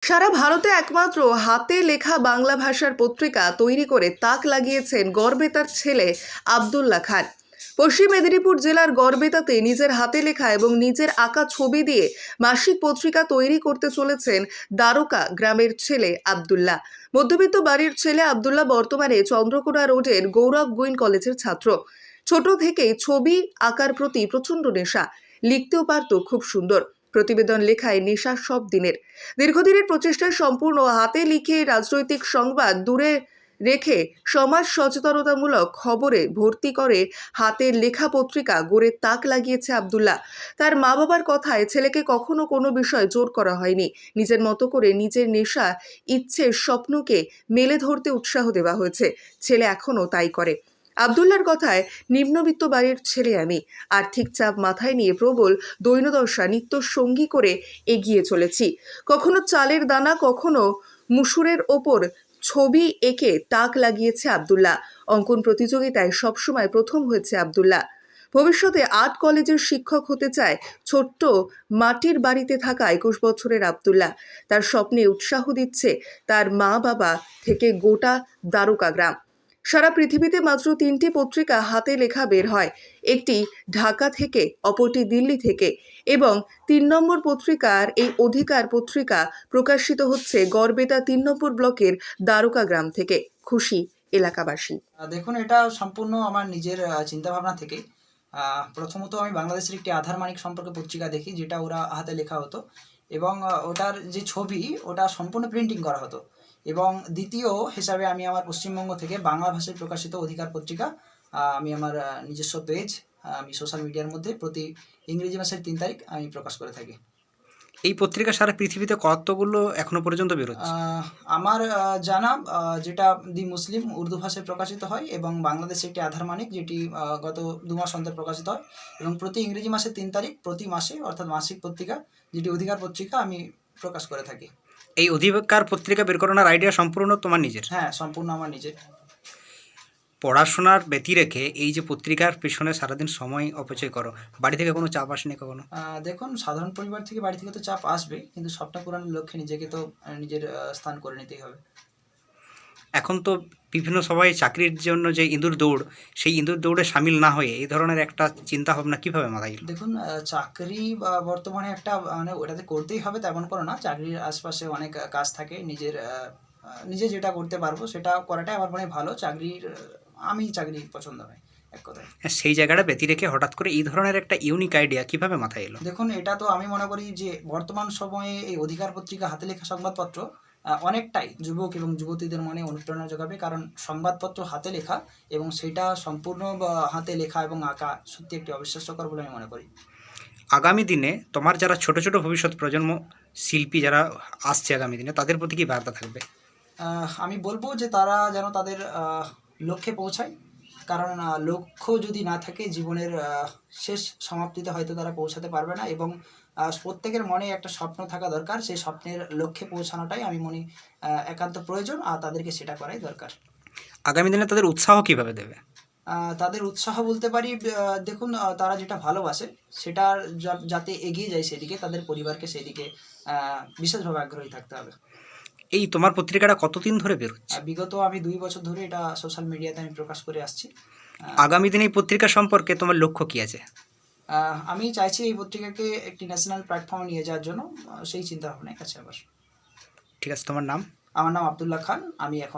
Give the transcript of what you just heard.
সারা ভারতে একমাত্র হাতে লেখা বাংলা ভাষার পত্রিকা তৈরি করে তাক লাগিয়েছেন গড়বেতার ছেলে আব্দুল্লাহ খান। পশ্চিম মেদিনীপুর জেলার গড়বেতাতে নিজের হাতে লেখা এবং নিজের আঁকা ছবি দিয়ে মাসিক পত্রিকা তৈরি করতে চলেছেন দ্বারকা গ্রামের ছেলে আব্দুল্লাহ। মধ্যবিত্ত বাড়ির ছেলে আব্দুল্লাহ বর্তমানে চন্দ্রকোনা রোডের গৌরব গুইন কলেজের ছাত্র। ছোট থেকেই ছবি আঁকার প্রতি প্রচণ্ড নেশা, লিখতেও পারত খুব সুন্দর। প্রতিবেদন লেখায় নেশা সব দিনের। দীর্ঘদিনের প্রচেষ্টায় সম্পূর্ণ হাতে লিখে রাজনৈতিক সংবাদ দূরে রেখে সমাজ সচেতনতামূলক খবরে ভর্তি করে হাতের লেখা পত্রিকা গড়ে তাক লাগিয়েছে আব্দুল্লাহ। তার মা বাবার কথায় ছেলেকে কখনো কোনো বিষয় জোর করা হয়নি। নিজের মতো করে নিজের নেশা, ইচ্ছে, স্বপ্নকে মেলে ধরতে উৎসাহ দেওয়া হয়েছে। ছেলে এখনও তাই করে। আব্দুল্লাহর কথায়, নিম্নবিত্ত বাড়ির ছেলে আমি, আর্থিক চাপ মাথায় নিয়ে প্রবল দৈন্যদশা নিত্য সঙ্গী করে এগিয়ে চলেছি। কখনো চালের দানা, কখনো মুসুরের ওপর ছবি এঁকে তাক লাগিয়েছে আব্দুল্লাহ। অঙ্কন প্রতিযোগিতায় সবসময় প্রথম হয়েছে আব্দুল্লাহ। ভবিষ্যতে আর্ট কলেজের শিক্ষক হতে চায় ছোট্ট মাটির বাড়িতে থাকা 21 বছরের আব্দুল্লাহ। তার স্বপ্নে উৎসাহ দিচ্ছে তার মা বাবা থেকে গোটা দ্বারকা গ্রাম। সারা পৃথিবীতে মাত্র 3টি পত্রিকা হাতে লেখা বের হয়, একটি ঢাকা থেকে, অপরটি দিল্লি থেকে, এবং 3 নম্বর পত্রিকার এই অধিকার পত্রিকা প্রকাশিত হচ্ছে গড়বেতা 3 নম্বর ব্লকের দ্বারকা গ্রাম থেকে। খুশি এলাকাবাসী। দেখুন, এটা সম্পূর্ণ আমার নিজের চিন্তাভাবনা থেকে। প্রথমত আমি বাংলাদেশের একটি আধার মানিক সম্পর্কে পত্রিকা দেখি, যেটা ওরা হাতে লেখা হতো, এবং ওটার যে ছবি ওটা সম্পূর্ণ প্রিন্টিং করা হতো। এবং দ্বিতীয় হিসাবে আমি আমার পশ্চিমবঙ্গ থেকে বাংলা ভাষায় প্রকাশিত অধিকার পত্রিকা, আমি আমার নিজস্ব পেজ, আমি সোশ্যাল মিডিয়ার মধ্যে প্রতি ইংরেজি মাসের 3 তারিখ আমি প্রকাশ করে থাকি। এই পত্রিকা সারা পৃথিবীতে কতগুলো এখনো পর্যন্ত বেরোচ্ছে? আমার জানা, যেটা দি মুসলিম উর্দু ভাষায় প্রকাশিত হয়, এবং বাংলাদেশে একটি আধার মানিক, যেটি গত 2 মাস অন্তর প্রকাশিত হয়, এবং প্রতি ইংরেজি মাসের 3 তারিখ প্রতি মাসে, অর্থাৎ মাসিক পত্রিকা, যেটি অধিকার পত্রিকা, আমি প্রকাশ করে থাকি। এই অধিকার পত্রিকা বের করানোর আইডিয়া সম্পূর্ণ তোমার নিজের? হ্যাঁ, সম্পূর্ণ আমার নিজের। পড়াশোনার ব্যতি রেখে এই যে পত্রিকার পেছনে সারাদিন সময় অপচয় করো, বাড়ি থেকে কোনো চাপ আসেনি কখনো? দেখুন, সাধারণ পরিবার থেকে, বাড়ি থেকে তো চাপ আসবে, কিন্তু স্বপ্ন পূরণের লক্ষ্যে নিজেকে তো নিজের স্থান করে নিতেই হবে। এখন তো বিভিন্ন সবাই চাকরির জন্য যে ইঁদুর দৌড়, সেই ইঁদুর দৌড়ে সামিল না হয়ে এই ধরনের একটা চিন্তা ভাবনা কীভাবে মাথায় এলো? দেখুন, চাকরি বর্তমানে একটা মানে ওটাতে করতেই হবে তেমন কোনো না। চাকরির আশপাশে অনেক কাজ থাকে। নিজে যেটা করতে পারবো সেটা করাটাই আমার মনে হয় ভালো। আমি চাকরি পছন্দ নয়, এক কথায়। সেই জায়গাটা ব্যতি রেখে হঠাৎ করে এই ধরনের একটা ইউনিক আইডিয়া কীভাবে মাথায় এলো? দেখুন, এটা তো আমি মনে করি যে বর্তমান সময়ে এই অধিকার পত্রিকা, হাতে লেখা সংবাদপত্র অনেকটাই যুবক এবং যুবতীদের মনে অনুপ্রেরণা যোগাবে। কারণ সংবাদপত্র হাতে লেখা, এবং সেটা সম্পূর্ণ হাতে লেখা এবং আঁকা সত্যি একটি অবিশ্বাস্যকর বলে আমি মনে করি। আগামী দিনে তোমার যারা ছোট ছোট ভবিষ্যৎ প্রজন্ম শিল্পী যারা আসছে আগামী দিনে, তাদের প্রতি কী বার্তা থাকবে? আমি বলবো যে তারা যেন তাদের লক্ষ্যে পৌঁছায়। কারণ লক্ষ্য যদি না থাকে, জীবনের শেষ সমাপ্তিতে হয়তো তারা পৌঁছাতে পারবে না, এবং প্রত্যেকের মনে একটা স্বপ্ন থাকা দরকার। সেই স্বপ্নের লক্ষ্যে পৌঁছানোটাই আমি মনে একান্ত প্রয়োজন, আর তাদেরকে সেটা করাই দরকার। আগামী দিনে তাদের উৎসাহ কীভাবে দেবে? তাদের উৎসাহ বলতে পারি, দেখুন, তারা যেটা ভালোবাসে সেটার যাতে এগিয়ে যায় সেদিকে, তাদের পরিবারকে সেদিকে বিশেষভাবে আগ্রহী থাকতে হবে। এই তোমার পত্রিকাটা কতদিন ধরে বেরোচ্ছে? বিগত আমি 2 বছর ধরে এটা সোশ্যাল মিডিয়াতে আমি প্রকাশ করে আসছি। আগামী দিনে এই পত্রিকা সম্পর্কে তোমার লক্ষ্য কী আছে? আমি চাইছি এই পত্রিকাকে একটি ন্যাশনাল প্ল্যাটফর্মে নিয়ে যাওয়ার জন্য, সেই চিন্তা ভাবনায় আছে আবার। ঠিক আছে, তোমার নাম? আমার নাম আব্দুল্লাহ খান। আমি এখন